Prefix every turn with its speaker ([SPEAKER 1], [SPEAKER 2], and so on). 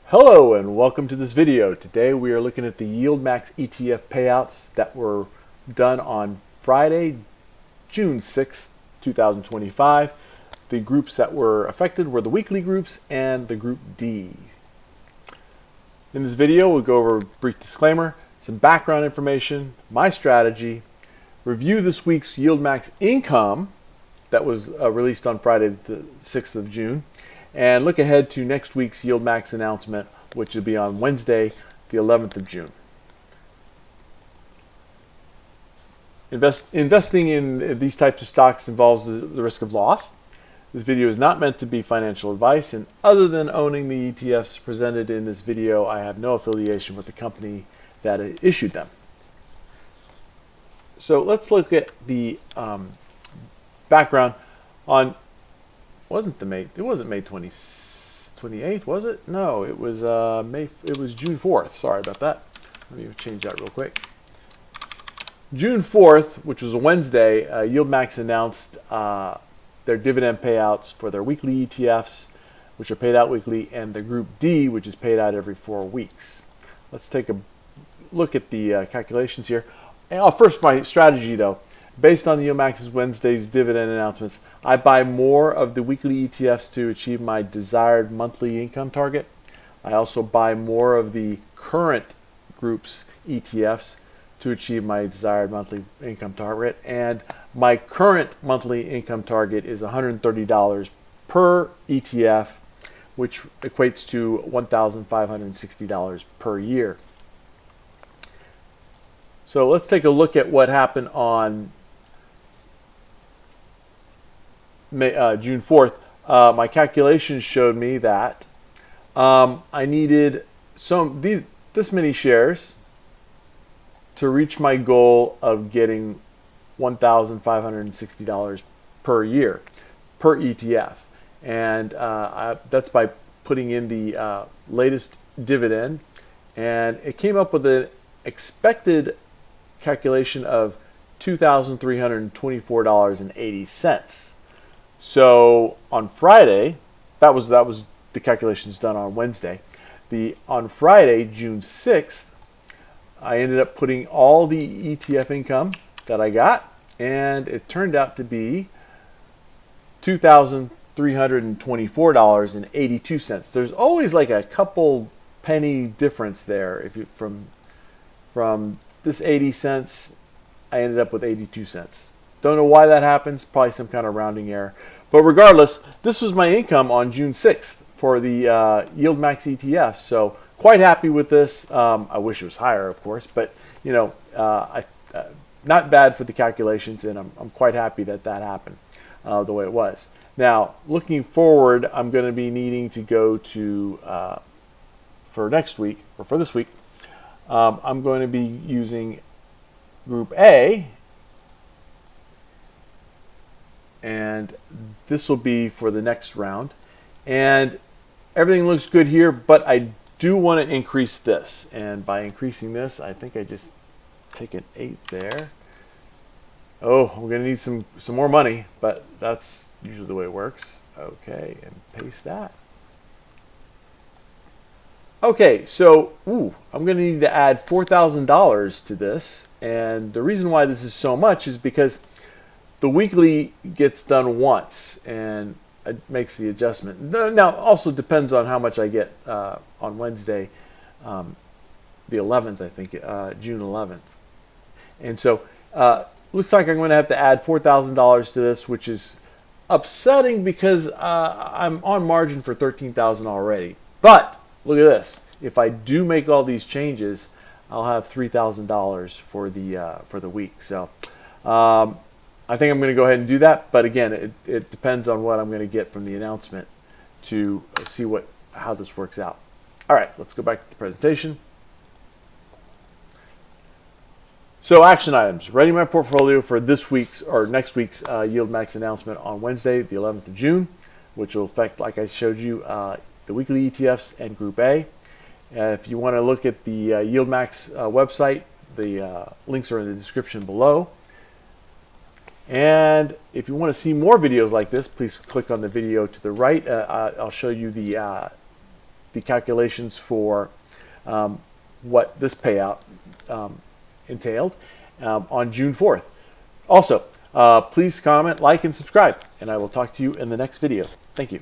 [SPEAKER 1] Hello and welcome to this video. Today we are looking at the YieldMax ETF payouts that were done on Friday, June 6th, 2025. The groups that were affected were the weekly groups and the Group D. In this video we'll go over a brief disclaimer, some background information, my strategy, review this week's YieldMax income that was released on Friday the 6th of June, and look ahead to next week's YieldMax announcement, which will be on Wednesday, the 11th of June. Investing in these types of stocks involves the risk of loss. This video is not meant to be financial advice, and other than owning the ETFs presented in this video, I have no affiliation with the company that issued them. So let's look at the background on. It wasn't May 28th, was it? No, it was It was June 4th. Sorry about that. Let me change that real quick. June 4th, which was a Wednesday, YieldMax announced their dividend payouts for their weekly ETFs, which are paid out weekly, and the Group D, which is paid out every 4 weeks. Let's take a look at the calculations here. First, my strategy though. Based on YieldMax's Wednesday's dividend announcements, I buy more of the weekly ETFs to achieve my desired monthly income target. I also buy more of the current group's ETFs to achieve my desired monthly income target. And my current monthly income target is $130 per ETF, which equates to $1,560 per year. So let's take a look at what happened on June 4th. My calculations showed me that I needed this many shares to reach my goal of getting $1,560 per year per ETF, and that's by putting in the latest dividend, and it came up with an expected calculation of $2,324.80. So on Friday, that was the calculations done on Wednesday. On Friday, June 6th, I ended up putting all the ETF income that I got, and it turned out to be $2,324.82. There's always like a couple penny difference there. If you from this 80 cents, I ended up with 82 cents. Don't know why that happens, probably some kind of rounding error. But regardless, this was my income on June 6th for the YieldMax ETF. So quite happy with this. I wish it was higher, of course, but you know, not bad for the calculations, and I'm quite happy that happened the way it was. Now, looking forward, I'm going to be needing to go to, for next week, or for this week, I'm going to be using Group A, and this will be for the next round, and everything looks good here, but I do want to increase this, and by increasing this, I think I just take an 8 there. Oh, we're gonna need some more money, but that's usually the way it works. Okay, and paste that. Okay, so I'm gonna need to add $4,000 to this, and the reason why this is so much is because the weekly gets done once, and it makes the adjustment. Now, also depends on how much I get on Wednesday, the 11th, I think, June 11th. And so, looks like I'm going to have to add $4,000 to this, which is upsetting because I'm on margin for $13,000 already. But look at this: if I do make all these changes, I'll have $3,000 for the week. So. I think I'm going to go ahead and do that, but again, it depends on what I'm going to get from the announcement to see how this works out. All right, let's go back to the presentation. So action items: writing my portfolio for this week's or next week's YieldMax announcement on Wednesday, the 11th of June, which will affect, like I showed you, the weekly ETFs and Group A. If you want to look at the YieldMax website, the links are in the description below. And if you want to see more videos like this, please click on the video to the right. I'll show you the the calculations for what this payout entailed on June 4th. Also, please comment, like, and subscribe, and I will talk to you in the next video. Thank you.